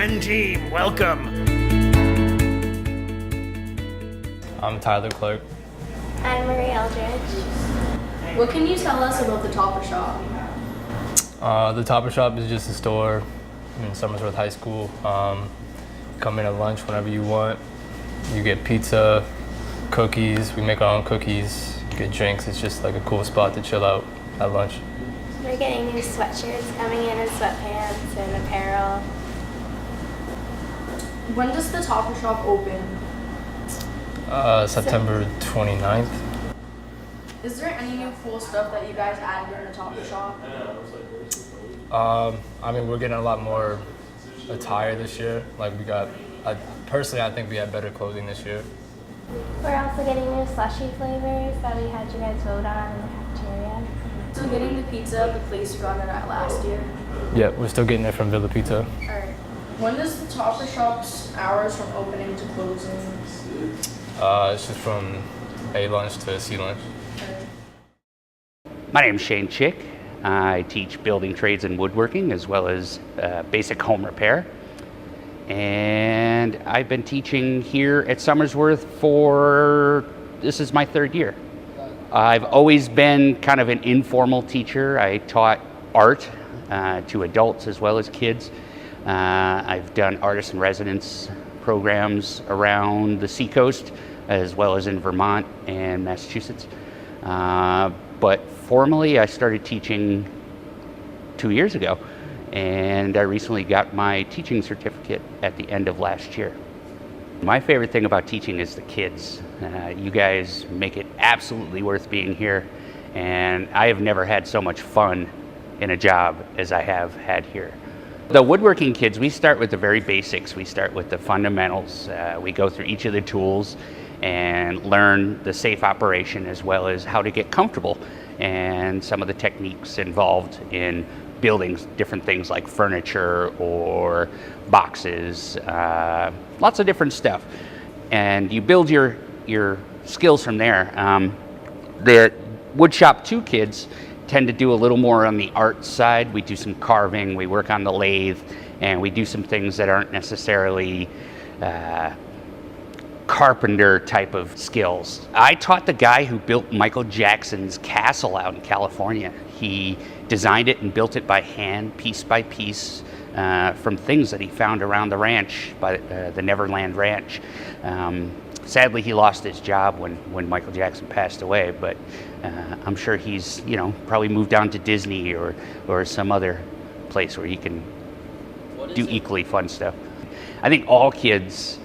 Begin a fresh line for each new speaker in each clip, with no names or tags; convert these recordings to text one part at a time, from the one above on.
SWEN team, welcome.
I'm Tyler Clark.
I'm Marie Eldridge.
What can you tell us about the Topper Shop?
The Topper Shop is just a store in Somersworth High School. Come in at lunch whenever you want. You get pizza, cookies. We make our own cookies. You get drinks. It's just like a cool spot to chill out at lunch.
We're getting new sweatshirts coming in and sweatpants and apparel.
When does the Topper Shop open?
September 29th.
Is there any new cool stuff that you guys added in the Topper Shop?
I mean, we're getting a lot more attire this year. Like personally, I think we had better clothing this year.
We're also getting new slushy flavors that we had you guys vote on in the cafeteria.
Still getting the pizza at the place you got it at last year?
Yeah, we're still getting it from Villa Pizza.
Alright. When does the Topper Shop's hours from opening to closing?
It's just from A lunch to C lunch.
My name is Shane Chick. I teach building trades and woodworking as well as basic home repair. And I've been teaching here at Somersworth this is my third year. I've always been kind of an informal teacher. I taught art to adults as well as kids. I've done artist in residence programs around the seacoast as well as in Vermont and Massachusetts. But formally, I started teaching 2 years ago, and I recently got my teaching certificate at the end of last year. My favorite thing about teaching is the kids. You guys make it absolutely worth being here, and I have never had so much fun in a job as I have had here. The woodworking kids, we start with the very basics. We start with the fundamentals. We go through each of the tools and learn the safe operation as well as how to get comfortable and some of the techniques involved in building different things like furniture or boxes, lots of different stuff. And you build your skills from there. The Woodshop 2 kids tend to do a little more on the art side. We do some carving, we work on the lathe, and we do some things that aren't necessarily carpenter type of skills. I taught the guy who built Michael Jackson's castle out in California. He designed it and built it by hand, piece by piece, from things that he found around the ranch, by the Neverland Ranch. Sadly, he lost his job when Michael Jackson passed away, but I'm sure he's, probably moved down to Disney or some other place where he can do equally fun stuff. I think all kids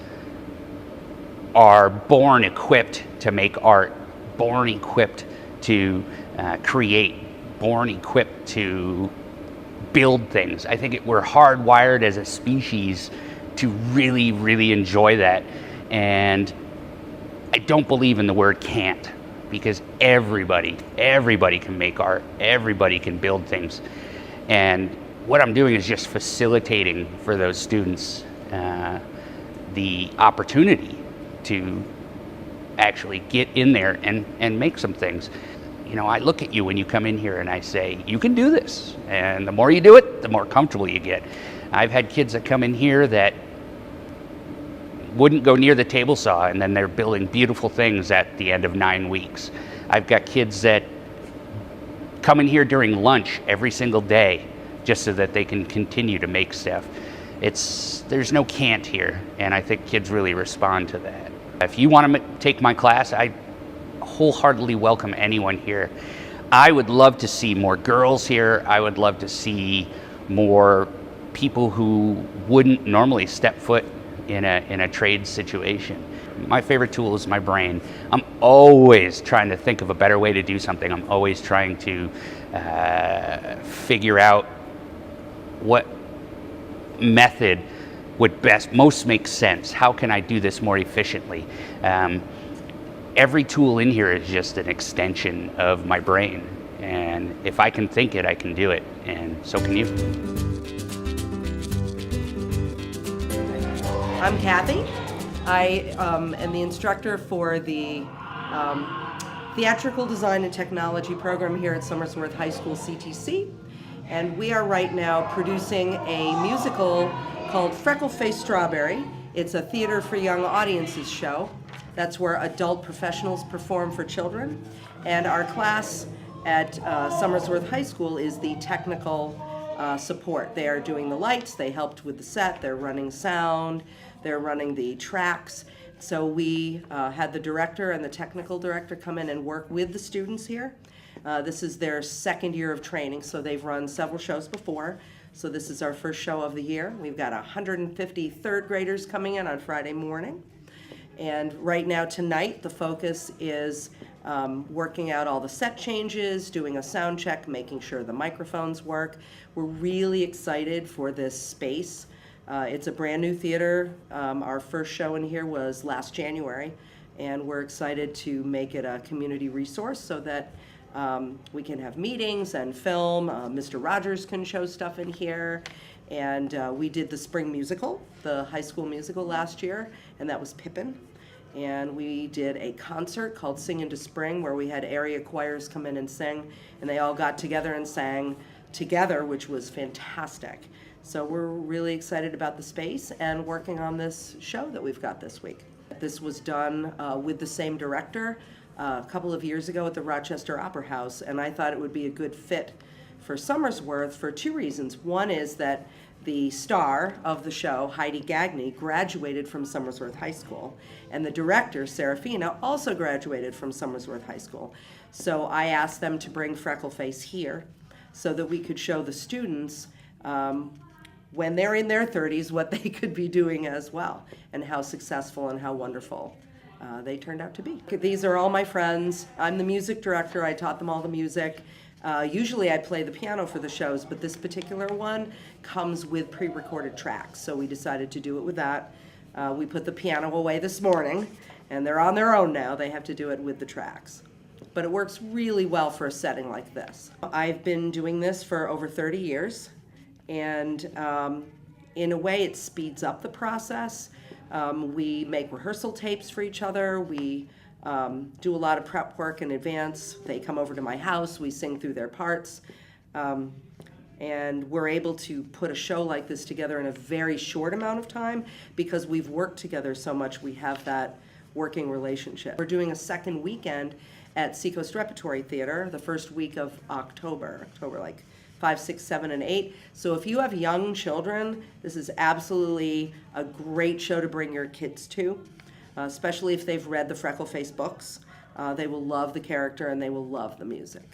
are born equipped to make art, born equipped to create, born equipped to build things. I think we're hardwired as a species to really, really enjoy that. And I don't believe in the word can't, because everybody can make art, everybody can build things. And what I'm doing is just facilitating for those students the opportunity to actually get in there and make some things. I look at you when you come in here and I say, you can do this. And the more you do it, the more comfortable you get. I've had kids that come in here that wouldn't go near the table saw, and then they're building beautiful things at the end of 9 weeks. I've got kids that come in here during lunch every single day just so that they can continue to make stuff. There's no can't here, and I think kids really respond to that. If you want to take my class, I wholeheartedly welcome anyone here. I would love to see more girls here. I would love to see more people who wouldn't normally step foot in a trade situation. My favorite tool is my brain. I'm always trying to think of a better way to do something. I'm always trying to figure out what method would most make sense. How can I do this more efficiently? Every tool in here is just an extension of my brain. And if I can think it, I can do it. And so can you.
I'm Kathy. I am the instructor for the Theatrical Design and Technology program here at Somersworth High School CTC. And we are right now producing a musical called Freckle-Faced Strawberry. It's a theater for young audiences show. That's where adult professionals perform for children. And our class at Somersworth High School is the technical support. They are doing the lights, they helped with the set, they're running sound, they're running the tracks. So we had the director and the technical director come in and work with the students here. This is their second year of training, so they've run several shows before. So this is our first show of the year. We've got 150 third graders coming in on Friday morning. And right now, tonight, the focus is working out all the set changes, doing a sound check, making sure the microphones work. We're really excited for this space. It's a brand new theater. Our first show in here was last January, and we're excited to make it a community resource so that we can have meetings and film. Mr. Rogers can show stuff in here. And we did the spring musical, the high school musical last year, and that was Pippin. And we did a concert called Sing into Spring where we had area choirs come in and sing, and they all got together and sang together, which was fantastic. So we're really excited about the space and working on this show that we've got this week. This was done with the same director a couple of years ago at the Rochester Opera House, and I thought it would be a good fit for Somersworth for two reasons. One is that the star of the show, Heidi Gagne, graduated from Somersworth High School, and the director, Serafina, also graduated from Somersworth High School. So I asked them to bring Freckleface here so that we could show the students when they're in their 30s what they could be doing as well, and how successful and how wonderful they turned out to be. These are all my friends. I'm the music director. I taught them all the music. Usually I play the piano for the shows, but this particular one comes with pre-recorded tracks, so we decided to do it with that. We put the piano away this morning, and they're on their own now. They have to do it with the tracks. But it works really well for a setting like this. I've been doing this for over 30 years, and in a way it speeds up the process. We make rehearsal tapes for each other. We do a lot of prep work in advance. They come over to my house, we sing through their parts, and we're able to put a show like this together in a very short amount of time because we've worked together so much. We have that working relationship. We're doing a second weekend at Seacoast Repertory Theater the first week of October like 5, 6, 7, and 8. So if you have young children, this is absolutely a great show to bring your kids to. Especially if they've read the Freckleface books. They will love the character and they will love the music.